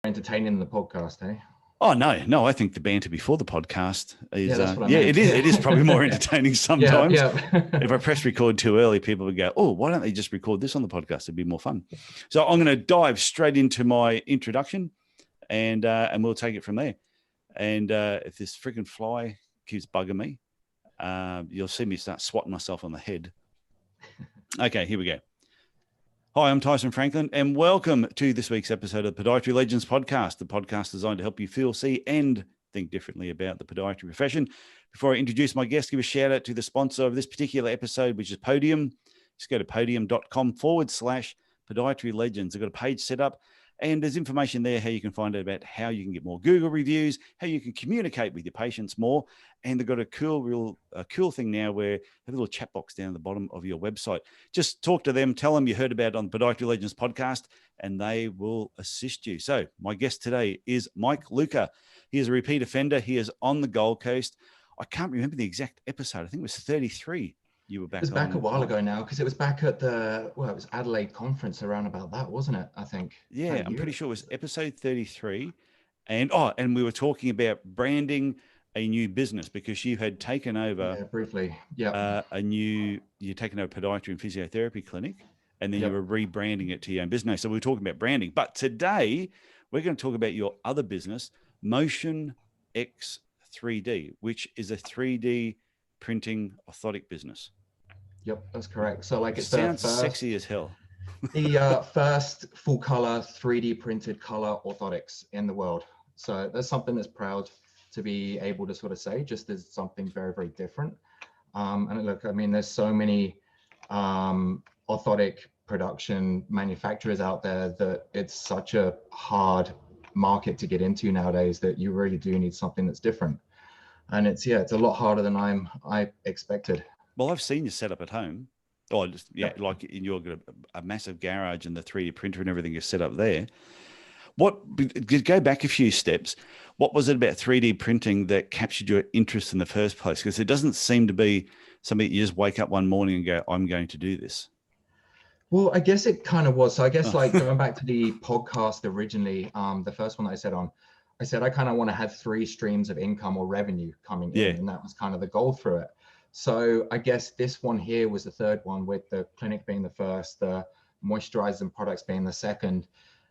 entertaining the podcast, eh? Oh, no. I think the banter before the podcast is, that's what I meant. it is probably more entertaining sometimes. Yeah. If I press record too early, people would go, oh, why don't they just record this on the podcast? It'd be more fun. So I'm going to dive straight into my introduction and we'll take it from there. And if this freaking fly keeps bugging me, you'll see me start swatting myself on the head. Okay, here we go. Hi, I'm Tyson Franklin, and welcome to this week's episode of the Podiatry Legends podcast, the podcast designed to help you feel, see, and think differently about the podiatry profession. Before I introduce my guest, give a shout out to the sponsor of this particular episode, which is Podium. Just go to podium.com/podiatry legends. I've got a page set up, and there's information there how you can find out about how you can get more Google reviews, how you can communicate with your patients more. And they've got a cool thing now where they have a little chat box down at the bottom of your website. Just talk to them, tell them you heard about it on the Podiatry Legends podcast, and they will assist you. So my guest today is Mike Luca. He is a repeat offender. He is on the Gold Coast. I can't remember the exact episode. I think it was 33. You were back. It was back a while ago now, because it was back at it was Adelaide conference around about that, wasn't it? I think. Yeah, I'm pretty sure it was episode 33. And we were talking about branding a new business because you had taken over briefly. You'd taken over podiatry and physiotherapy clinic, and then you were rebranding it to your own business. So we were talking about branding. But today we're going to talk about your other business, MotionX 3D, which is a 3D printing orthotic business. Yep, that's correct. So it sounds sexy as hell. The first full color 3D printed color orthotics in the world. So that's something that's proud to be able to sort of say, just as something very, very different. And look, I mean, there's so many orthotic production manufacturers out there that it's such a hard market to get into nowadays that you really do need something that's different. And it's a lot harder than I expected. Well, I've seen you set up at home. Oh, like in your a massive garage and the 3D printer and everything is set up there. Go back a few steps. What was it about 3D printing that captured your interest in the first place? Because it doesn't seem to be something you just wake up one morning and go, I'm going to do this. Well, I guess it kind of was. So I guess going back to the podcast originally, the first one that I said I kind of want to have 3 streams of income or revenue coming in, and that was kind of the goal through it. So I guess this one here was the third one, with the clinic being the first, the moisturizers and products being the second,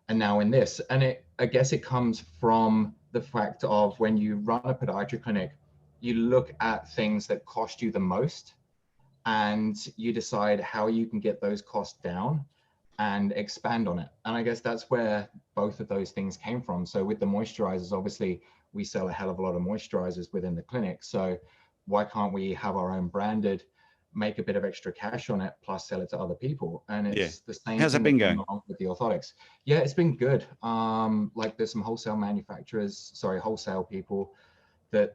and now in this. And I guess it comes from the fact of when you run a podiatry clinic, you look at things that cost you the most and you decide how you can get those costs down and expand on it. And I guess that's where both of those things came from. So with the moisturizers, obviously we sell a hell of a lot of moisturizers within the clinic. So why can't we have our own branded, make a bit of extra cash on it, plus sell it to other people? And it's the same. How's that been going with the orthotics? Yeah, it's been good. There's some wholesale people that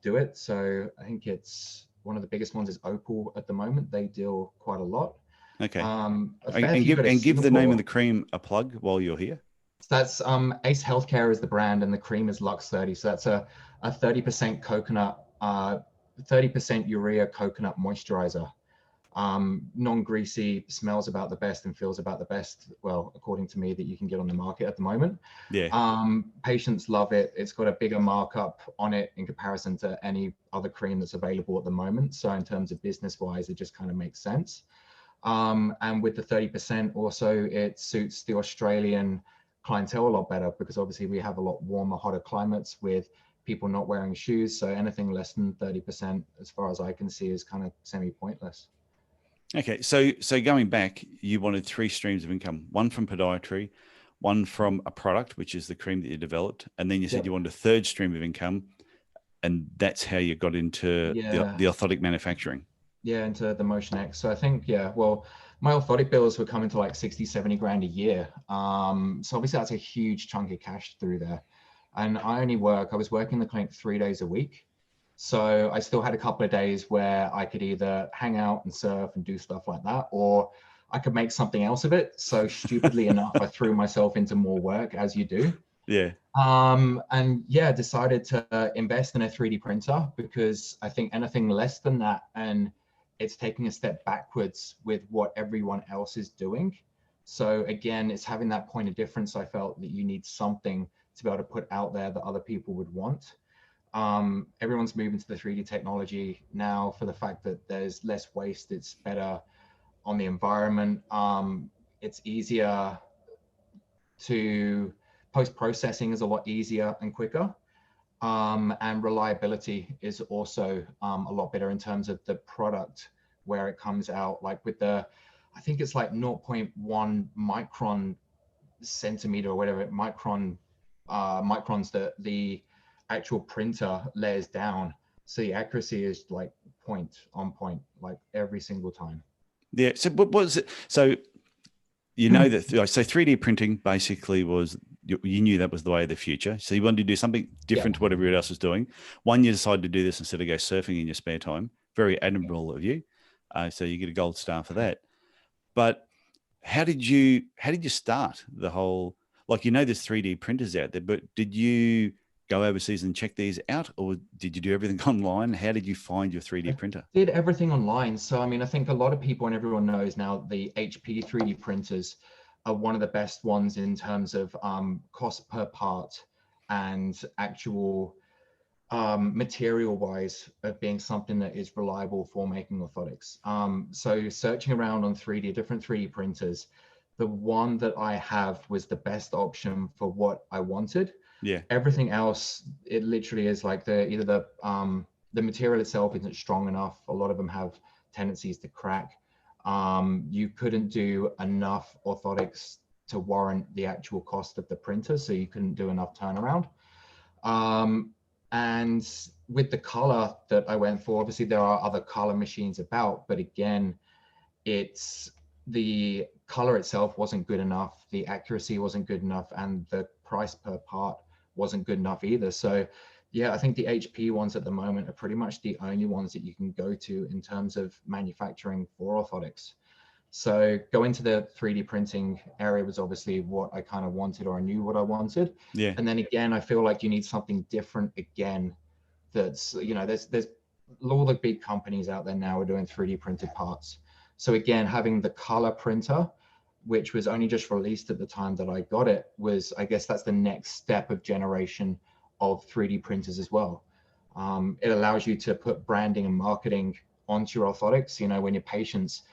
do it. So I think it's one of the biggest ones is Opal at the moment. They deal quite a lot. Okay. And give the name of the cream a plug while you're here. That's Ace Healthcare is the brand, and the cream is Lux 30. So that's a 30% coconut, 30% urea coconut moisturizer. Non-greasy, smells about the best and feels about the best, well, according to me, that you can get on the market at the moment. Patients love it. It's got a bigger markup on it in comparison to any other cream that's available at the moment. So in terms of business wise, it just kind of makes sense. And with the 30% also, it suits the Australian clientele a lot better, because obviously we have a lot warmer, hotter climates with people not wearing shoes. So anything less than 30%, as far as I can see, is kind of semi-pointless. Okay, so going back, you wanted 3 streams of income: one from podiatry, one from a product, which is the cream that you developed, and then you said you wanted a 3rd stream of income, and that's how you got into the orthotic manufacturing. Yeah, into the MotionX. So I think, my orthotic bills were coming to like 60, 70 grand a year. So obviously that's a huge chunk of cash through there. And I was working in the clinic 3 days a week. So I still had a couple of days where I could either hang out and surf and do stuff like that, or I could make something else of it. So stupidly enough, I threw myself into more work, as you do. Yeah. Decided to invest in a 3D printer, because I think anything less than that, and it's taking a step backwards with what everyone else is doing. So again, it's having that point of difference. I felt that you need something to be able to put out there that other people would want. Everyone's moving to the 3D technology now for the fact that there's less waste. It's better on the environment. It's easier to post-processing is a lot easier and quicker. And reliability is also a lot better in terms of the product where it comes out, like with the, I think it's like 0.1 micron centimeter or whatever, microns that the actual printer layers down. So the accuracy is like point on point, like every single time. Yeah. So what was it? So you know that, so 3D printing basically was, you knew that was the way of the future. So you wanted to do something different to what everybody else was doing. One, you decided to do this instead of go surfing in your spare time. Very admirable of you. So you get a gold star for that. But how did you start the whole, like, you know, there's 3D printers out there, but did you go overseas and check these out, or did you do everything online? How did you find your 3D printer? I did everything online. So, I mean, I think a lot of people and everyone knows now the HP 3D printers are one of the best ones in terms of cost per part and actual material wise of being something that is reliable for making orthotics. So searching around on different 3D printers, the one that I have was the best option for what I wanted. Yeah. Everything else, it literally is like either the material itself isn't strong enough. A lot of them have tendencies to crack. You couldn't do enough orthotics to warrant the actual cost of the printer, so you couldn't do enough turnaround. And with the color that I went for, obviously there are other color machines about, but again, it's the color itself wasn't good enough, the accuracy wasn't good enough, and the price per part wasn't good enough either. So yeah, I think the HP ones at the moment are pretty much the only ones that you can go to in terms of manufacturing for orthotics. So going to the 3D printing area was obviously what I kind of wanted, or I knew what I wanted. Yeah. And then again, I feel like you need something different again. That's, you know, there's all the big companies out there now are doing 3D printed parts. So again, having the color printer, which was only just released at the time that I got it, was, I guess that's the next step of generation of 3D printers as well. It allows you to put branding and marketing onto your orthotics. You know, when your patients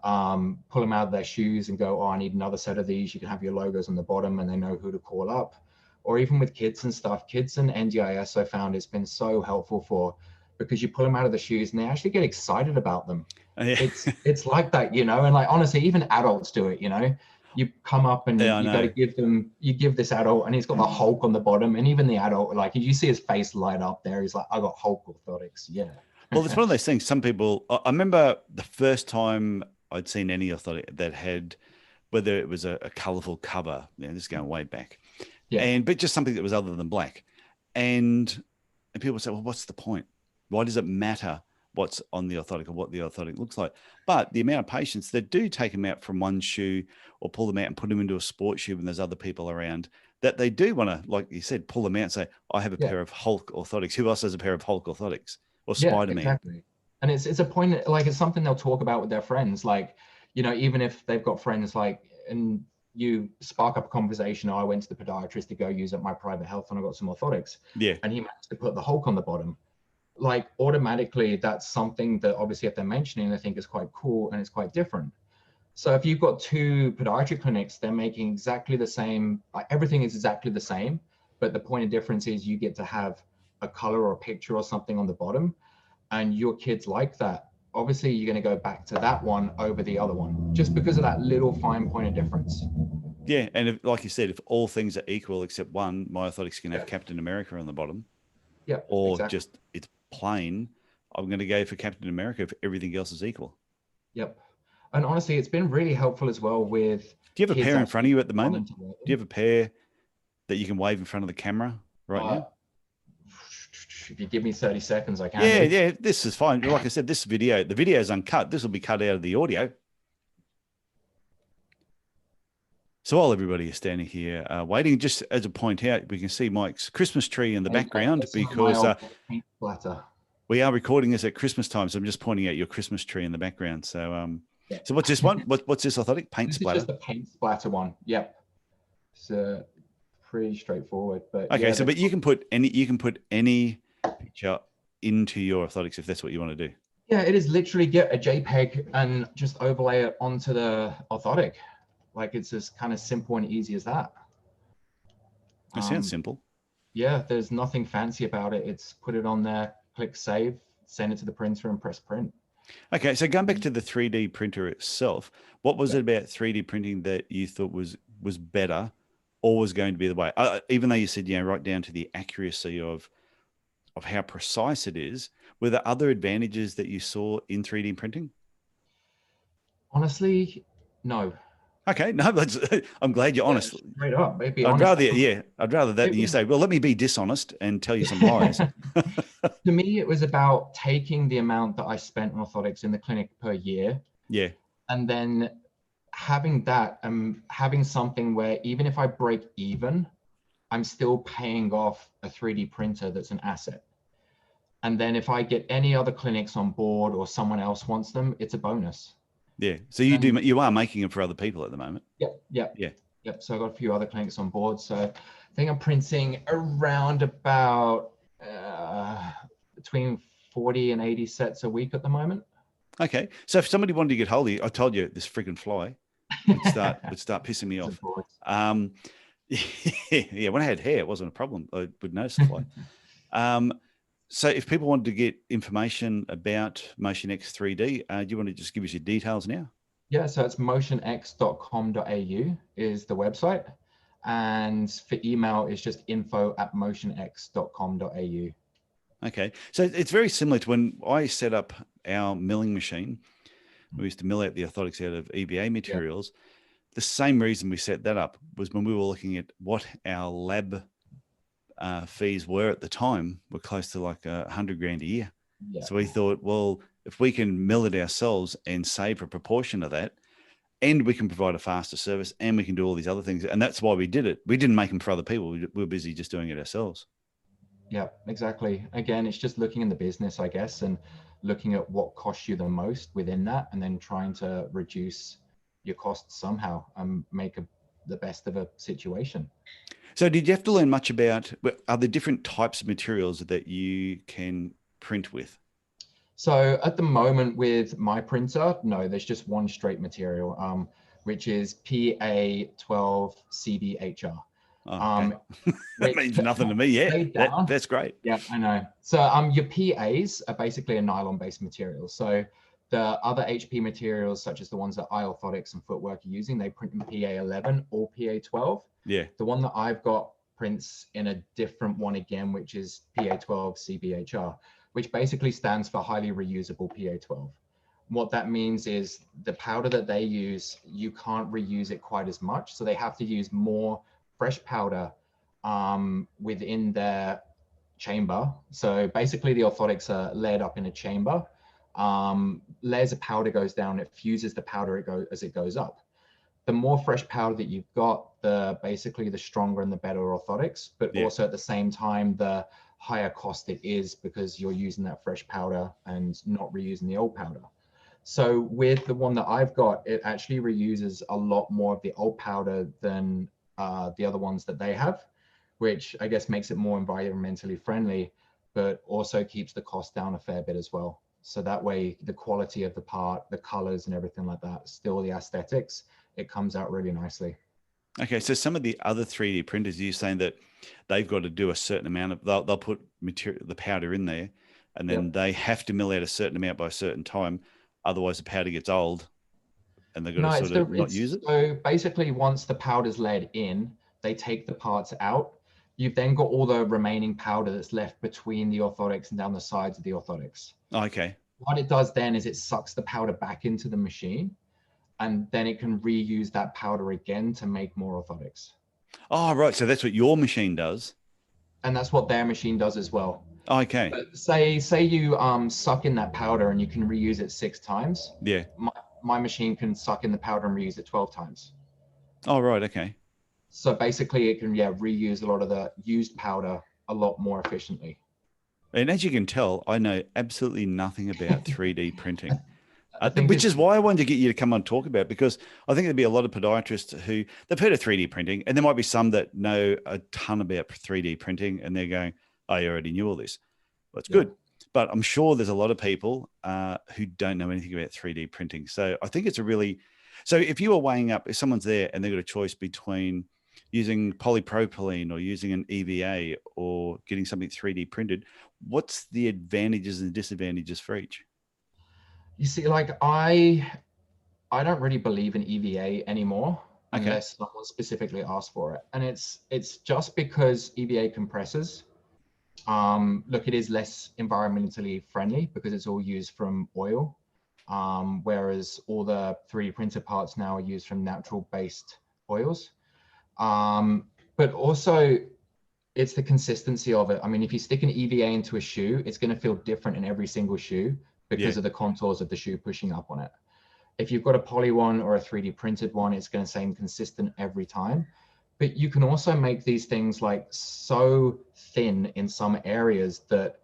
pull them out of their shoes and go, oh, I need another set of these, you can have your logos on the bottom and they know who to call up. Or even with kids and stuff, kids and NDIS, I found it's been so helpful for, because you pull them out of the shoes and they actually get excited about them. Yeah. It's like that, you know, and like, honestly, even adults do it, you know, you come up and you got to give them, you give this adult and he's got the Hulk on the bottom, and even the adult, like, you see his face light up there. He's like, I got Hulk orthotics. Yeah. Well, it's one of those things. Some people, I remember the first time I'd seen any orthotic that had, whether it was a colorful cover, you know, this is going way back, but just something that was other than black. And people say, well, what's the point? Why does it matter what's on the orthotic or what the orthotic looks like? But the amount of patients that do take them out from one shoe or pull them out and put them into a sports shoe when there's other people around, that they do want to, like you said, pull them out and say, I have a pair of Hulk orthotics. Who else has a pair of Hulk orthotics? Or Spider-Man? Exactly. And it's a point, like, it's something they'll talk about with their friends. Like, you know, even if they've got friends, like, and you spark up a conversation, I went to the podiatrist to go use up my private health and I got some orthotics. Yeah. And he managed to put the Hulk on the bottom. Like, automatically, that's something that obviously if they're mentioning, I think is quite cool and it's quite different. So if you've got two podiatry clinics, they're making exactly the same, like, everything is exactly the same, but the point of difference is you get to have a color or a picture or something on the bottom, and your kids like that. Obviously, you're going to go back to that one over the other one, just because of that little fine point of difference. Yeah, and if, like you said, if all things are equal except one, my orthotics can have Captain America on the bottom. Yeah. Or just it's plain. I'm going to go for Captain America if everything else is equal. Yep. And honestly, it's been really helpful as well with. Do you have a pair in front of you at the moment? Do you have a pair that you can wave in front of the camera right now? If you give me 30 seconds, I can. Yeah, this is fine. Like I said, the video is uncut. This will be cut out of the audio. So while everybody is standing here waiting, just as a point out, we can see Mike's Christmas tree in the background because we are recording this at Christmas time. So I'm just pointing out your Christmas tree in the background. So Yeah. So what's this one? What's this orthotic? Paint This splatter? is just a paint splatter one. Yep. So pretty straightforward. But Okay, yeah, so but you can put any picture into your orthotics if that's what you want to do. yeah, it is literally get a JPEG and just overlay it onto the orthotic. Like it's as kind of simple and easy as that. That sounds simple. Yeah, there's nothing fancy about it. It's put it on there, click save, send it to the printer and press print. Okay, so going back to the 3D printer itself, what was it about 3D printing that you thought was better or was going to be the way? Even though you said, right down to the accuracy of how precise it is, were there other advantages that you saw in 3D printing? Honestly, no. Okay, no, I'm glad you're honest. Straight up, maybe I'd honest. rather that than you say, well, let me be dishonest and tell you some lies. To me, it was about taking the amount that I spent on orthotics in the clinic per year. Yeah. And then having that, having something where even if I break even, I'm still paying off a 3D printer that's an asset. And then if I get any other clinics on board or someone else wants them, it's a bonus. Yeah. So you are making them for other people at the moment. Yep. So I've got a few other clinics on board. So I think I'm printing around about between 40 and 80 sets a week at the moment. Okay. So if somebody wanted to get hold of you, I told you this freaking fly would start pissing me off. Yeah, when I had hair, it wasn't a problem. I would notice the fly. So if people wanted to get information about MotionX 3D, do you want to just give us your details now? Yeah, so it's motionx.com.au is the website. And for email, it's just info@motionx.com.au. Okay. So it's very similar to when I set up our milling machine. We used to mill out the orthotics out of EVA materials. Yeah. The same reason we set that up was when we were looking at what our lab fees were at the time, were close to like $100,000 a year. Yeah. So we thought, well, if we can mill it ourselves and save a proportion of that, and we can provide a faster service, and we can do all these other things, and that's why we did it. We didn't make them for other people. We were busy just doing it ourselves. Yeah, exactly. Again, it's just looking in the business, I guess, and looking at what costs you the most within that, and then trying to reduce your costs somehow and make the best of a situation. So did you have to learn much about, are there different types of materials that you can print with? So at the moment with my printer, no, there's just one straight material, which is PA12CBHR. Okay. That means nothing to me yet. That's great. Yeah, I know. So your PAs are basically a nylon-based material. So the other HP materials, such as the ones that Orthotics and Footwork are using, they print in PA11 or PA12. Yeah. The one that I've got prints in a different one again, which is PA12CBHR, which basically stands for highly reusable PA12. What that means is the powder that they use, you can't reuse it quite as much. So they have to use more fresh powder within their chamber. So basically the orthotics are layered up in a chamber. Layers of powder goes down, it fuses the powder as it goes up. The more fresh powder that you've got, basically the stronger and the better orthotics, but also at the same time, the higher cost it is because you're using that fresh powder and not reusing the old powder. So with the one that I've got, it actually reuses a lot more of the old powder than the other ones that they have, which I guess makes it more environmentally friendly, but also keeps the cost down a fair bit as well. So that way, the quality of the part, the colors and everything like that, still the aesthetics, it comes out really nicely. Okay, so some of the other 3D printers, you're saying that they've got to do a certain amount of, they'll put the powder in there, and then they have to mill out a certain amount by a certain time, otherwise the powder gets old, and they've got to sort of not use it? So basically, once the powder's laid in, they take the parts out. You've then got all the remaining powder that's left between the orthotics and down the sides of the orthotics. Okay. What it does then is it sucks the powder back into the machine, and then it can reuse that powder again to make more orthotics. Oh, right. So that's what your machine does. And that's what their machine does as well. Okay. But say you suck in that powder and you can reuse it 6 times. Yeah. My machine can suck in the powder and reuse it 12 times. Oh, right. Okay. So basically it can reuse a lot of the used powder a lot more efficiently. And as you can tell, I know absolutely nothing about 3D printing. Which is why I wanted to get you to come on and talk about it, because I think there'd be a lot of podiatrists who they've heard of 3D printing, and there might be some that know a ton about 3D printing, and they're going, "Oh, you already knew all this." Well, it's good, but I'm sure there's a lot of people who don't know anything about 3D printing. So I think it's so if you were weighing up, if someone's there and they've got a choice between using polypropylene or using an EVA or getting something 3D printed, what's the advantages and disadvantages for each? You see, like I don't really believe in EVA anymore unless someone specifically asks for it. And it's just because EVA compresses. Look, it is less environmentally friendly because it's all used from oil. Whereas all the 3D printed parts now are used from natural based oils. But also it's the consistency of it. I mean, if you stick an EVA into a shoe, it's going to feel different in every single shoe because of the contours of the shoe pushing up on it. If you've got a poly one or a 3D printed one, it's going to stay consistent every time. But you can also make these things like so thin in some areas that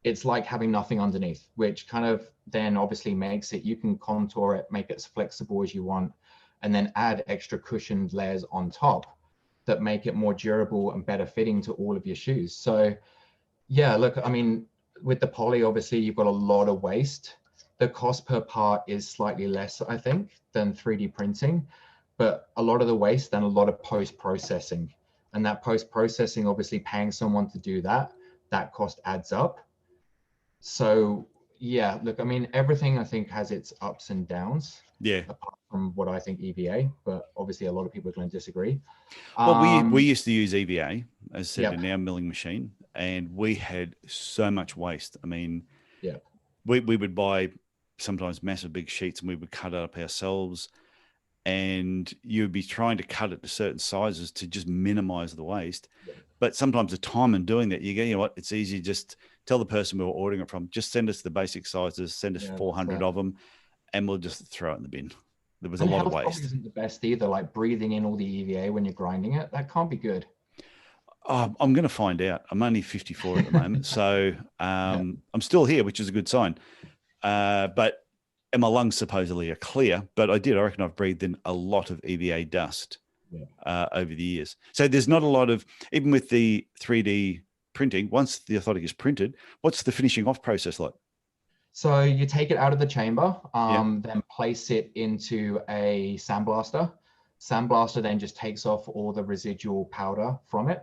it's like having nothing underneath, which kind of then obviously makes it, you can contour it, make it as flexible as you want, and then add extra cushioned layers on top that make it more durable and better fitting to all of your shoes. So yeah, look, I mean, with the poly, obviously you've got a lot of waste. The cost per part is slightly less, I think, than 3D printing, but a lot of the waste and a lot of post-processing. And that post-processing, obviously paying someone to do that cost adds up. So yeah, look, I mean, everything I think has its ups and downs. Yeah. Apart from what I think EVA, but obviously a lot of people are going to disagree. Well, we used to use EVA, as I said, in our milling machine, and we had so much waste. I mean, we would buy sometimes massive big sheets and we would cut it up ourselves, and you would be trying to cut it to certain sizes to just minimize the waste. But sometimes the time in doing that, you go, you know what, it's easy, just tell the person we were ordering it from, just send us the basic sizes, send us 400 of them, and we'll just throw it in the bin. There was a lot of waste. Isn't the best either, like breathing in all the EVA when you're grinding it. That can't be good. I'm going to find out. I'm only 54 at the moment, so I'm still here, which is a good sign. And my lungs supposedly are clear, but I reckon I've breathed in a lot of EVA dust over the years. So there's not a lot of, even with the 3D printing, once the orthotic is printed, what's the finishing off process like? So you take it out of the chamber, then place it into a sandblaster. Sandblaster then just takes off all the residual powder from it.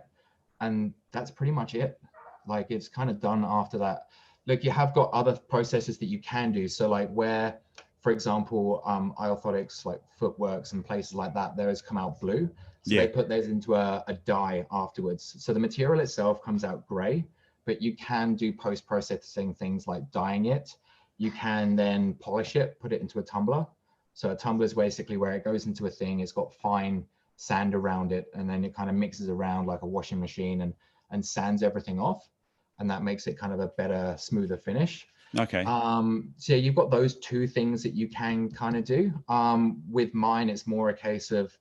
And that's pretty much it. Like it's kind of done after that. Look, you have got other processes that you can do. So like where, for example, Orthotics, like Footworks and places like that, those come out blue. So they put those into a dye afterwards. So the material itself comes out gray, but you can do post-processing things like dyeing it. You can then polish it, put it into a tumbler. So a tumbler is basically where it goes into a thing, it's got fine sand around it, and then it kind of mixes around like a washing machine and sands everything off. And that makes it kind of a better, smoother finish. Okay. So yeah, you've got those two things that you can kind of do. With mine, it's more a case of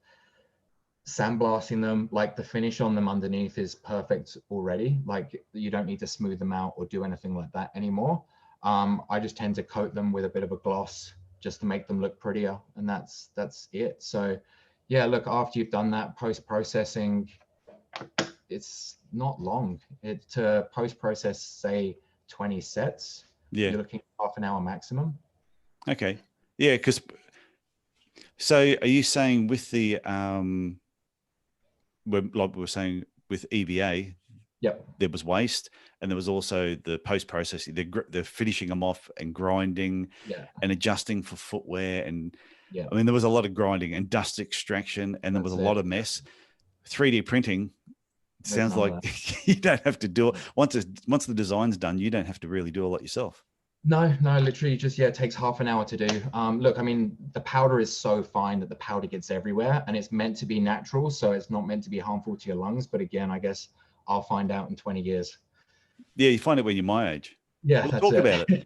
sandblasting them. Like the finish on them underneath is perfect already. Like you don't need to smooth them out or do anything like that anymore. I just tend to coat them with a bit of a gloss just to make them look prettier, and that's it. So yeah, look, after you've done that post-processing, it's not long. To post-process, say 20 sets, you're looking at half an hour maximum. Okay. Yeah, because so are you saying with the like we were saying with EVA, there was waste, and there was also the post-processing, the finishing them off and grinding and adjusting for footwear, and I mean there was a lot of grinding and dust extraction, and there was a lot of mess. 3D printing sounds like you don't have to do it. Once the design's done, you don't have to really do a lot yourself. No, literally just, it takes half an hour to do. Look, I mean, the powder is so fine that the powder gets everywhere, and it's meant to be natural, so it's not meant to be harmful to your lungs. But again, I guess I'll find out in 20 years. Yeah, you find it when you're my age. Yeah, we'll talk about it.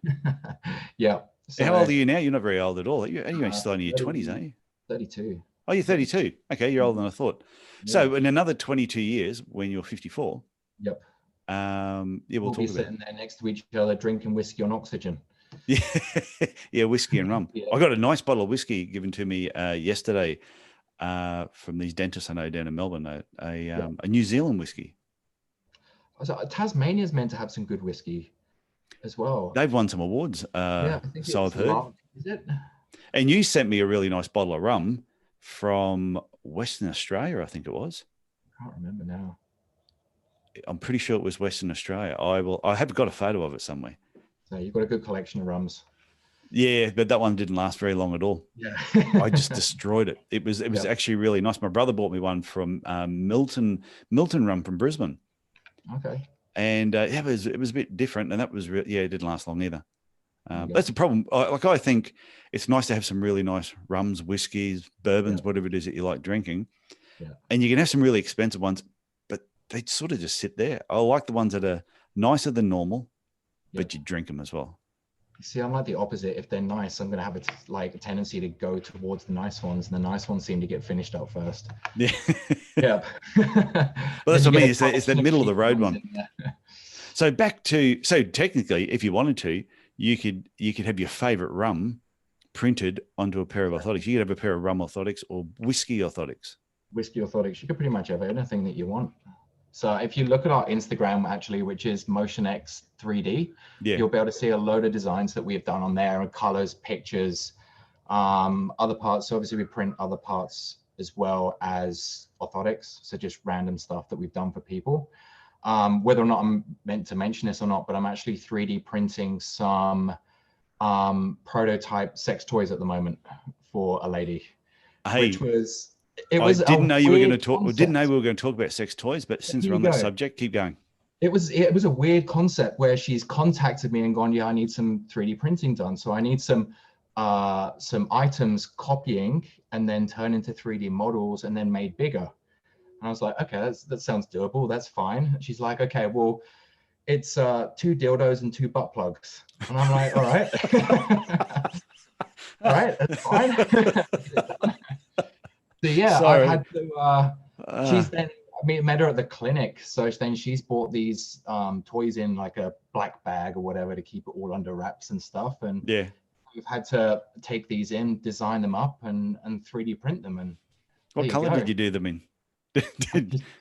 Yeah. So, how old are you now? You're not very old at all. You're still in your 20s, aren't you? 32. Oh, you're 32. Okay, you're older than I thought. Yeah. So in another 22 years, when you're 54, we'll talk be sitting there next to each other drinking whiskey on oxygen. Yeah, yeah, whiskey and rum. Yeah. I got a nice bottle of whiskey given to me yesterday from these dentists I know down in Melbourne. A New Zealand whiskey. So Tasmania's meant to have some good whiskey as well. They've won some awards. Yeah, I think so it's I've heard. Lark, is it? And you sent me a really nice bottle of rum from Western Australia, I think it was. I can't remember now. I'm pretty sure it was Western Australia. I have got a photo of it somewhere. So you've got a good collection of rums. Yeah, but that one didn't last very long at all. Yeah. I just destroyed it. It was actually really nice. My brother bought me one from Milton Rum from Brisbane. Okay. And it was a bit different, and that was it didn't last long either. That's the problem. I think it's nice to have some really nice rums, whiskeys, bourbons, whatever it is that you like drinking. Yeah. And you can have some really expensive ones, but they sort of just sit there. I like the ones that are nicer than normal, but you drink them as well. See, I'm like the opposite. If they're nice, I'm going to have a tendency to go towards the nice ones, and the nice ones seem to get finished up first. Yeah. Yeah. Well, that's what I mean. It's the middle of the road one. So technically, if you wanted to, you could have your favorite rum printed onto a pair of orthotics. You could have a pair of rum orthotics or whiskey orthotics. Whiskey orthotics. You could pretty much have anything that you want. So if you look at our Instagram, actually, which is MotionX 3D, you'll be able to see a load of designs that we've done on there, and colors, pictures, other parts. So obviously we print other parts as well as orthotics. So just random stuff that we've done for people. Whether or not I'm meant to mention this or not, but I'm actually 3D printing some prototype sex toys at the moment for a lady, which was... I didn't know we were going to talk about sex toys, but since we're on that subject, keep going. It was a weird concept where she's contacted me and gone, yeah, I need some 3D printing done. So I need some items copying and then turn into 3D models and then made bigger. And I was like, okay, that sounds doable. That's fine. She's like, okay, well, it's 2 dildos and 2 butt plugs. And I'm like, all right. All right, that's fine. So yeah, I had to, she's then, met her at the clinic. So then she's bought these toys in like a black bag or whatever to keep it all under wraps and stuff. And we've had to take these in, design them up and 3D print them. And what color did you do them in?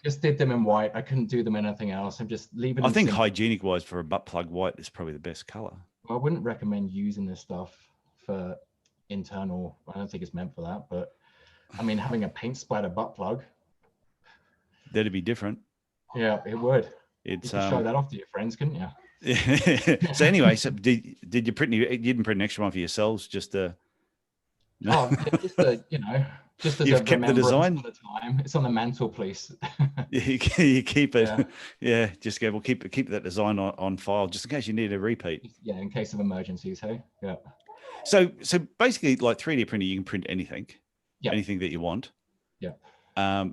just did them in white. I couldn't do them anything else. I'm just leaving. I think hygienic wise for a butt plug, white is probably the best color. I wouldn't recommend using this stuff for internal. I don't think it's meant for that, but I mean, having a paint splatter butt plug. That'd be different. Yeah, it would. You could show that off to your friends, couldn't you? Yeah. So anyway, did you print? You didn't print an extra one for yourselves, just no? Oh, yeah, just as you've kept the design. For the time. It's on the mantelpiece. You keep it. Yeah. Just go. We'll keep that design on file just in case you need a repeat. Yeah, in case of emergencies. Hey. Yeah. So basically, like 3D printing, you can print anything. Anything that you want. Yeah.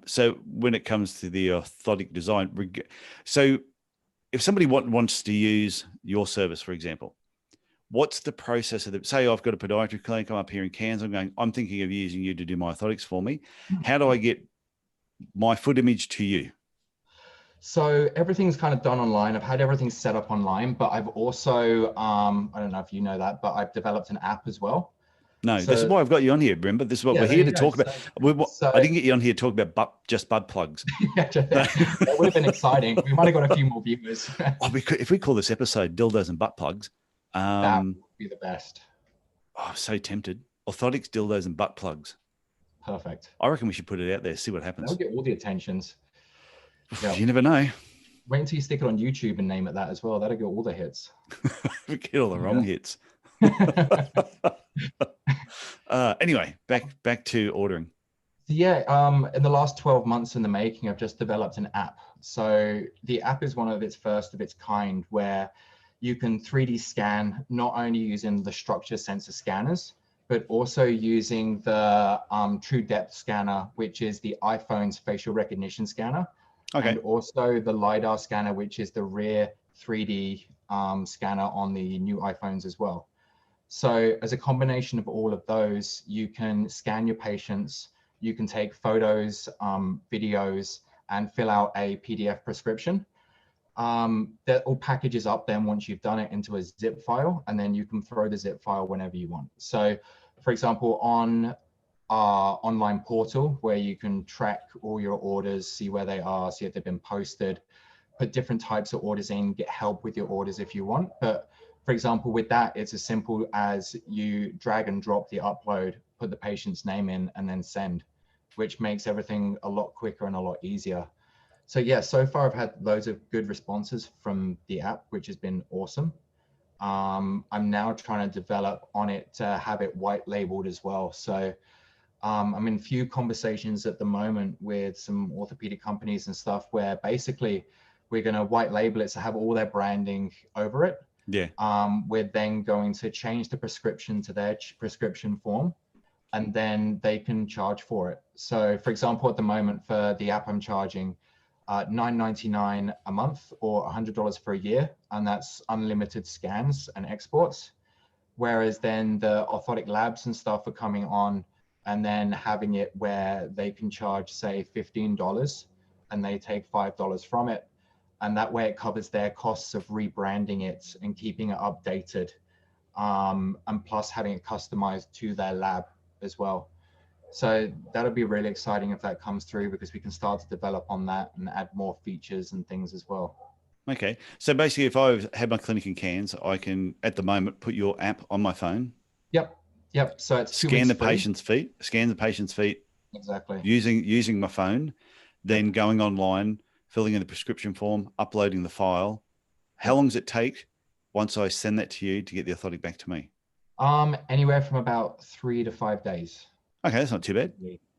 So when it comes to the orthotic design, so if somebody wants to use your service, for example, what's the process of say I've got a podiatry clinic, I'm up here in Cairns, I'm thinking of using you to do my orthotics for me. How do I get my foot image to you? So everything's kind of done online. I've had everything set up online, but I've also, I don't know if you know that, but I've developed an app as well. No, this is why I've got you on here. Remember, this is what we're here to talk about. I didn't get you on here to talk about just butt plugs. That would have been exciting. We might have got a few more viewers. If we call this episode "Dildos and Butt Plugs," that would be the best. Oh, I'm so tempted. Orthotics, dildos, and butt plugs. Perfect. I reckon we should put it out there, see what happens. That'll get all the attentions. You never know. Wait until you stick it on YouTube and name it that as well. That'll get all the hits. We get all the wrong hits. Anyway, back to ordering. Yeah, in the last 12 months in the making, I've just developed an app. So the app is one of its first of its kind, where you can 3D scan, not only using the structure sensor scanners, but also using the true depth scanner, which is the iPhone's facial recognition scanner. And also the LiDAR scanner, which is the rear 3D scanner on the new iPhones as well. So as a combination of all of those, you can scan your patients, you can take photos, videos, and fill out a PDF prescription. That all packages up then once you've done it into a zip file, and then you can throw the zip file whenever you want. So for example, on our online portal where you can track all your orders, see where they are, see if they've been posted, put different types of orders in, get help with your orders if you want. But for example, with that, it's as simple as you drag and drop the upload, put the patient's name in, and then send, which makes everything a lot quicker and a lot easier. So yeah, so far I've had loads of good responses from the app, which has been awesome. I'm now trying to develop on it to have it white labeled as well. So I'm in a few conversations at the moment with some orthopedic companies and stuff where basically we're going to white label it to have all their branding over it. Yeah. We're then going to change the prescription to their prescription form, and then they can charge for it. So for example, at the moment for the app, I'm charging $9.99 a month or $100 for a year, and that's unlimited scans and exports. Whereas then the orthotic labs and stuff are coming on and then having it where they can charge, say, $15 and they take $5 from it. And that way it covers their costs of rebranding it and keeping it updated. And plus having it customized to their lab as well. So that'll be really exciting if that comes through, because we can start to develop on that and add more features and things as well. Okay. So basically, if I had my clinic in Cairns, I can, at the moment, put your app on my phone. Yep. Yep. So it's scan the patient's feet, Exactly. Using my phone, then going online, filling in the prescription form, uploading the file. How long does it take once I send that to you to get the orthotic back to me? Anywhere from about 3 to 5 days. Okay, that's not too bad.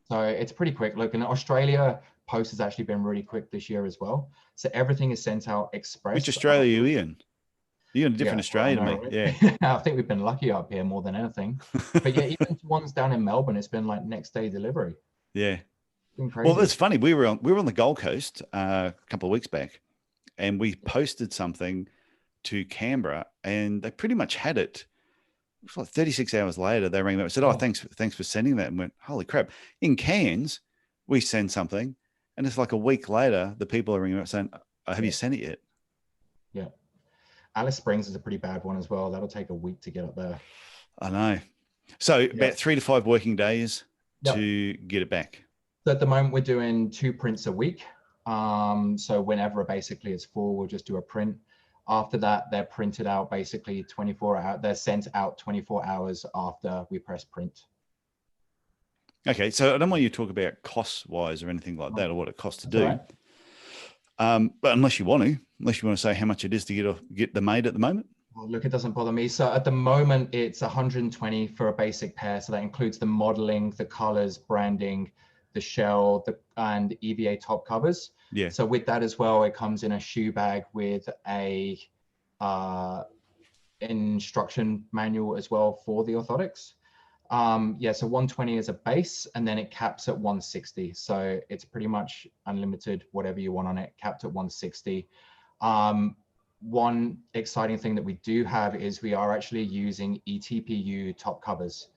So it's pretty quick. Look, in Australia, post has actually been really quick this year as well. So everything is sent out express. Which Australia are you in? You're in a different Australia to me. Right? Yeah. I think we've been lucky up here more than anything. But yeah, even ones down in Melbourne, it's been like next day delivery. Yeah. Well, that's funny. We were on the Gold Coast a couple of weeks back, and we posted something to Canberra, and they pretty much had it. It was like 36 hours later, they rang me up and said, "Oh, thanks for sending that." And went, "Holy crap!" In Cairns, we send something, and it's like a week later, the people are ringing up saying, "Have you sent it yet?" Yeah. Alice Springs is a pretty bad one as well. That'll take a week to get up there. I know. So about 3 to 5 working days to get it back. So at the moment, we're doing 2 prints a week. So whenever basically it's full, we'll just do a print. After that, they're printed out basically 24 hours. They're sent out 24 hours after we press print. Okay, so I don't want you to talk about cost-wise or anything like that, or what it costs to do. Right. But unless you want to say how much it is to get them made at the moment. Well, look, it doesn't bother me. So at the moment, it's 120 for a basic pair. So that includes the modeling, the colors, branding, the shell, and EVA top covers. Yeah. So with that as well, it comes in a shoe bag with a instruction manual as well for the orthotics. So 120 is a base, and then it caps at 160. So it's pretty much unlimited, whatever you want on it, capped at 160. One exciting thing that we do have is we are actually using eTPU top covers.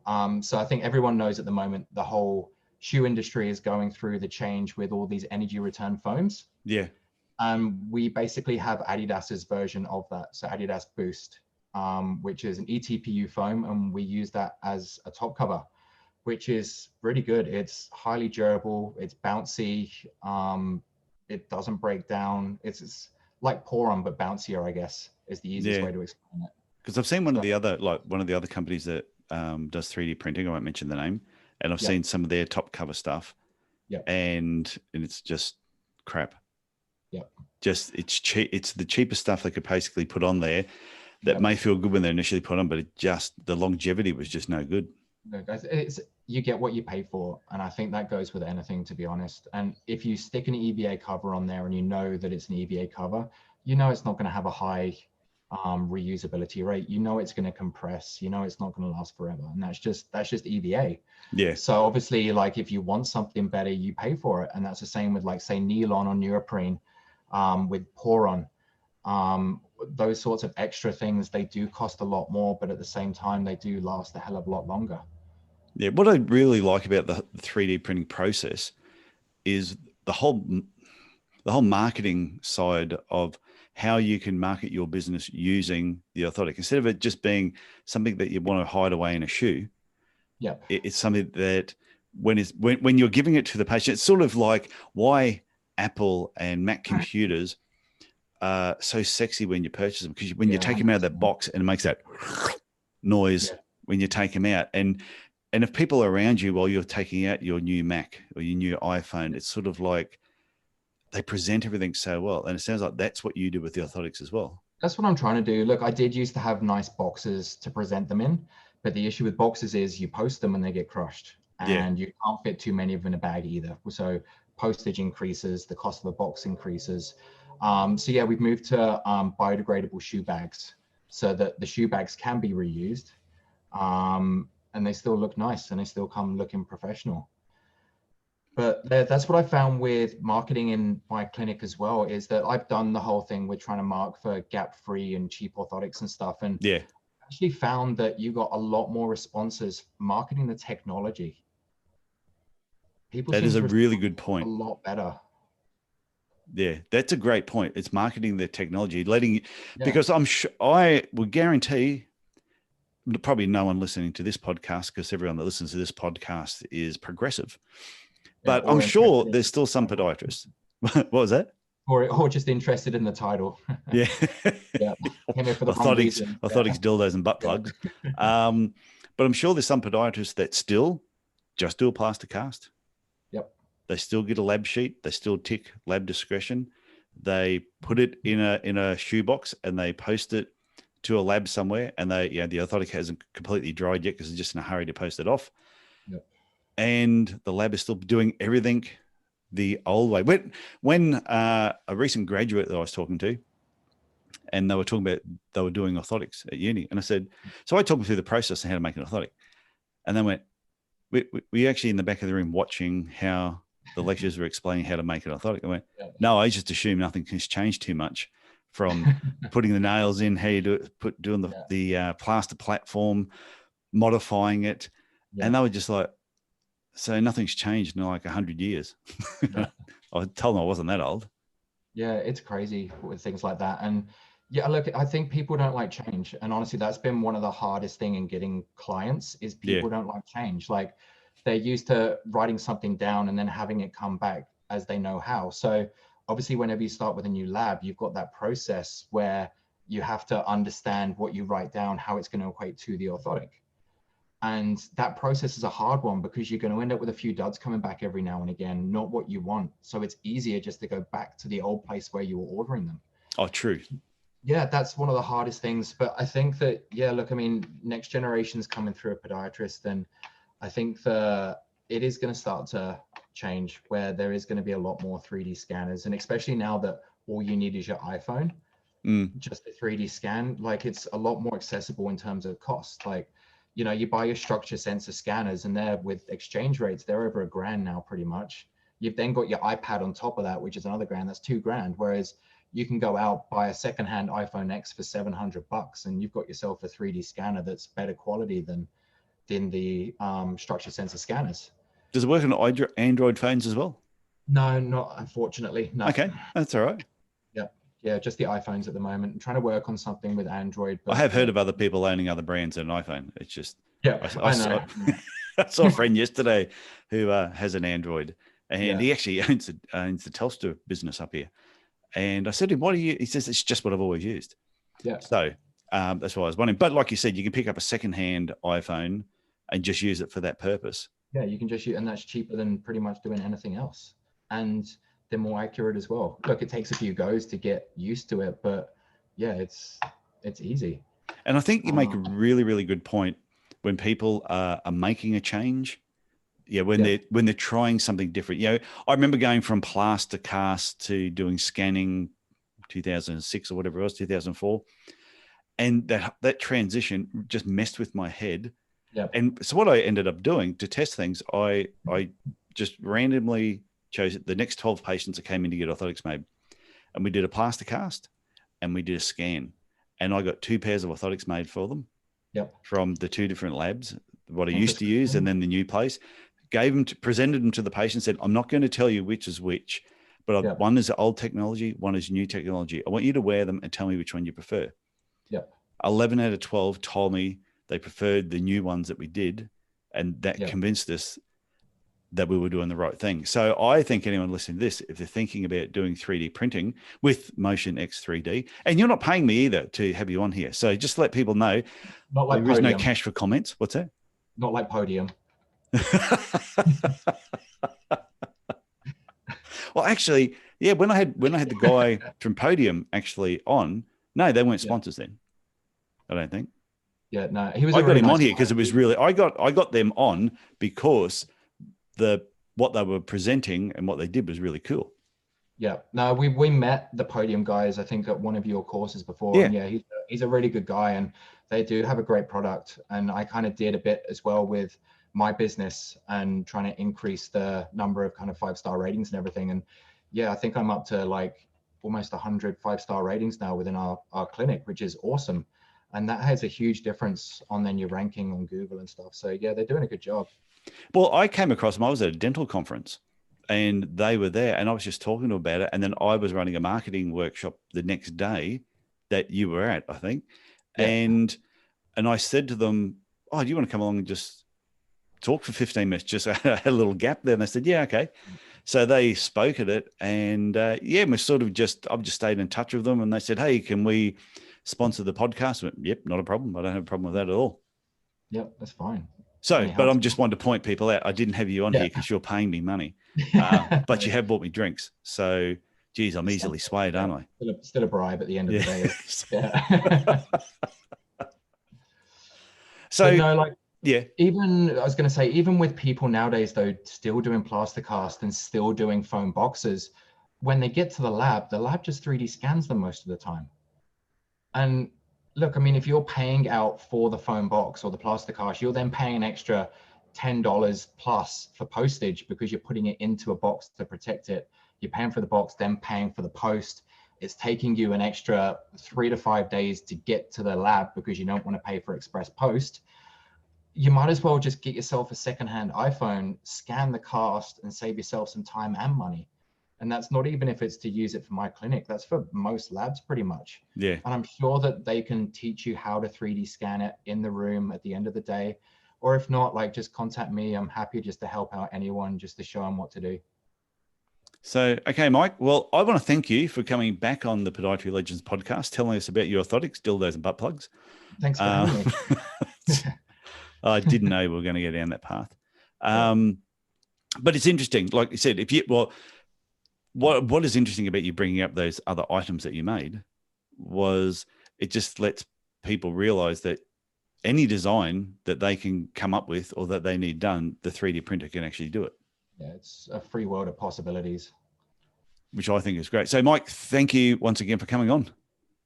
So I think everyone knows at the moment, the whole shoe industry is going through the change with all these energy return foams. Yeah. We basically have Adidas's version of that. So Adidas Boost, which is an eTPU foam, and we use that as a top cover, which is really good. It's highly durable. It's bouncy. It doesn't break down. It's like Poron, but bouncier, I guess, is the easiest way to explain it. Because I've seen one of the other companies that does 3D printing. I won't mention the name. And I've seen some of their top cover stuff. Yeah. And it's just crap. Yeah. Just it's cheap. It's the cheapest stuff they could basically put on there that may feel good when they're initially put on, but the longevity was just no good. No, guys, you get what you pay for. And I think that goes with anything, to be honest. And if you stick an EVA cover on there and you know that it's an EVA cover, you know it's not going to have a high reusability rate. You know it's going to compress. You know it's not going to last forever. And that's just EVA. Yeah. So obviously, like if you want something better, you pay for it. And that's the same with, like, say, nylon or neoprene, with Poron. Those sorts of extra things, they do cost a lot more, but at the same time, they do last a hell of a lot longer. Yeah. What I really like about the 3D printing process is the whole marketing side of how you can market your business using the orthotic, instead of it just being something that you want to hide away in a shoe. Yeah, It's something that when you're giving it to the patient, it's sort of like why Apple and Mac computers are so sexy when you purchase them, because when you take them out of that box and it makes that noise when you take them out, and if people are around you while you're taking out your new Mac or your new iPhone, it's sort of like they present everything so well. And it sounds like that's what you do with the orthotics as well. That's what I'm trying to do. Look, I did used to have nice boxes to present them in, but the issue with boxes is you post them and they get crushed, and you can't fit too many of them in a bag either. So postage increases, the cost of a box increases. So yeah, we've moved to biodegradable shoe bags so that the shoe bags can be reused, and they still look nice and they still come looking professional. But that's what I found with marketing in my clinic as well, is that I've done the whole thing with trying to mark for gap-free and cheap orthotics and stuff. And actually found that you got a lot more responses marketing the technology. That is a really good point. A lot better. Yeah, that's a great point. It's marketing the technology, because I'm sure, I would guarantee probably no one listening to this podcast, because everyone that listens to this podcast is progressive. But I'm sure there's still some podiatrists. What was that? Or just interested in the title. Yeah. Yeah. Orthotics, dildos, and butt plugs. But I'm sure there's some podiatrists that still just do a plaster cast. Yep. They still get a lab sheet. They still tick lab discretion. They put it in a shoebox and they post it to a lab somewhere. And the orthotic hasn't completely dried yet because they're just in a hurry to post it off. Yep. And the lab is still doing everything the old way. When a recent graduate that I was talking to, and they were talking about they were doing orthotics at uni, and I said, so I talked them through the process and how to make an orthotic, and they went, we actually in the back of the room watching how the lecturers were explaining how to make an orthotic. I went, no, I just assume nothing has changed too much from putting the nails in, how you do it, doing the plaster platform, modifying it, and they were just like, so nothing's changed in like 100 years. I told them I wasn't that old. Yeah, it's crazy with things like that. And yeah, look, I think people don't like change. And honestly, that's been one of the hardest thing in getting clients is people don't like change. Like they're used to writing something down and then having it come back as they know how. So obviously, whenever you start with a new lab, you've got that process where you have to understand what you write down, how it's going to equate to the orthotic. And that process is a hard one because you're going to end up with a few duds coming back every now and again, not what you want. So it's easier just to go back to the old place where you were ordering them. Oh, true. Yeah, that's one of the hardest things. But I think that, yeah, look, I mean, next generation's coming through a podiatrist, and I think it is going to start to change where there is going to be a lot more 3D scanners. And especially now that all you need is your iPhone, just a 3D scan, like it's a lot more accessible in terms of cost. Like, you know, you buy your structure sensor scanners and they're with exchange rates, they're over $1,000 now pretty much. You've then got your iPad on top of that, which is another $1,000, that's $2,000. Whereas you can go out, buy a secondhand iPhone X for $700 and you've got yourself a 3D scanner that's better quality than the structure sensor scanners. Does it work on Android phones as well? No, not unfortunately. No. Okay, that's all right. Yeah, just the iPhones at the moment. I'm trying to work on something with Android. But, I have heard of other people owning other brands than an iPhone. It's just, I know. I saw a friend yesterday who has an Android, and he actually owns the Telstra business up here. And I said to him, "What do you?" He says, "It's just what I've always used." Yeah. So that's why I was wondering. But like you said, you can pick up a secondhand iPhone and just use it for that purpose. Yeah, you can just use, and that's cheaper than pretty much doing anything else. And they're more accurate as well. Look, it takes a few goes to get used to it, but yeah, it's easy. And I think you make a really, really good point when people are making a change. Yeah, when they're trying something different. You know, I remember going from plaster cast to doing scanning 2006 or whatever it was, 2004. And that transition just messed with my head. Yeah. And so what I ended up doing to test things, I just randomly chose the next 12 patients that came in to get orthotics made. And we did a plaster cast and we did a scan. And I got 2 pairs of orthotics made for them from the 2 different labs, what I used to use and then the new place. Presented them to the patient, said, I'm not going to tell you which is which, But one is old technology, one is new technology. I want you to wear them and tell me which one you prefer. 11 out of 12 told me they preferred the new ones that we did, and that convinced us that we were doing the right thing. So I think anyone listening to this, if they're thinking about doing 3D printing with MotionX 3D, and you're not paying me either to have you on here. So just let people know not like there is no cash for comments. What's that? Not like Podium. Well, actually, yeah, when I had the guy from Podium actually on, no, they weren't sponsors then. I don't think. Yeah, no, he was. I got him on here because it was really. I got them on because what they were presenting and what they did was really cool. Yeah, no, we met the Podium guys, I think, at one of your courses before. Yeah, and yeah, he's a really good guy, and they do have a great product. And I kind of did a bit as well with my business and trying to increase the number of kind of 5-star ratings and everything. And yeah, I think I'm up to like almost 100 5-star ratings now within our clinic, which is awesome. And that has a huge difference on then your ranking on Google and stuff. So yeah, they're doing a good job. Well, I came across them. I was at a dental conference and they were there and I was just talking to them about it. And then I was running a marketing workshop the next day that you were at, I think. Yeah. And I said to them, oh, do you want to come along and just talk for 15 minutes? Just a little gap there. And they said, yeah, okay. So they spoke at it and yeah, we sort of I've just stayed in touch with them and they said, hey, can we sponsor the podcast? I went, yep, not a problem. I don't have a problem with that at all. Yep, that's fine. So, but I'm just wanting to point people out. I didn't have you on here because you're paying me money, but you have bought me drinks. So, geez, I'm easily swayed, aren't I? Still a bribe at the end of the day. Yeah. So, but no, like, yeah. Even I was going to say, even with people nowadays, though, still doing plaster cast and still doing foam boxes, when they get to the lab just 3D scans them most of the time. And look, I mean, if you're paying out for the foam box or the plaster cast, you're then paying an extra $10 plus for postage because you're putting it into a box to protect it. You're paying for the box, then paying for the post. It's taking you an extra 3 to 5 days to get to the lab because you don't want to pay for express post. You might as well just get yourself a secondhand iPhone, scan the cast and save yourself some time and money. And that's not even if it's to use it for my clinic. That's for most labs pretty much. Yeah. And I'm sure that they can teach you how to 3D scan it in the room at the end of the day. Or if not, like just contact me. I'm happy just to help out anyone, just to show them what to do. So, okay, Mike. Well, I want to thank you for coming back on the Podiatry Legends podcast, telling us about your orthotics, dildos and butt plugs. Thanks for having me. I didn't know we were going to go down that path. But it's interesting. Like you said, what is interesting about you bringing up those other items that you made was it just lets people realize that any design that they can come up with or that they need done, the 3D printer can actually do it. Yeah, it's a free world of possibilities. Which I think is great. So, Mike, thank you once again for coming on.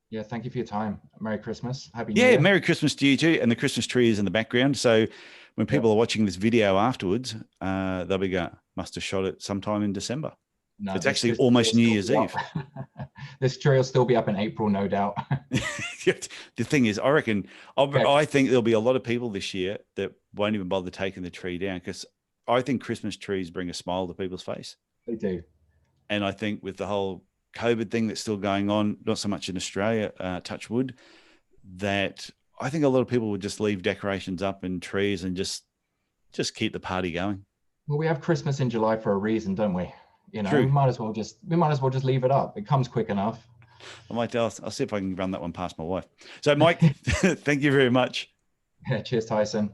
Yeah, thank you for your time. Merry Christmas. Happy New Year. Yeah, Merry Christmas to you too. And the Christmas tree is in the background. So when people are watching this video afterwards, they'll be going, must have shot it sometime in December. No, it's actually almost New Year's Eve. This tree will still be up in April, no doubt. The thing is, I reckon, I think there'll be a lot of people this year that won't even bother taking the tree down because I think Christmas trees bring a smile to people's face. They do. And I think with the whole COVID thing that's still going on, not so much in Australia, touch wood, that I think a lot of people would just leave decorations up and trees and just keep the party going. Well, we have Christmas in July for a reason, don't we? You know, True. we might as well just leave it up. It comes quick enough. I'll see if I can run that one past my wife. So, Mike, thank you very much. Yeah, cheers, Tyson.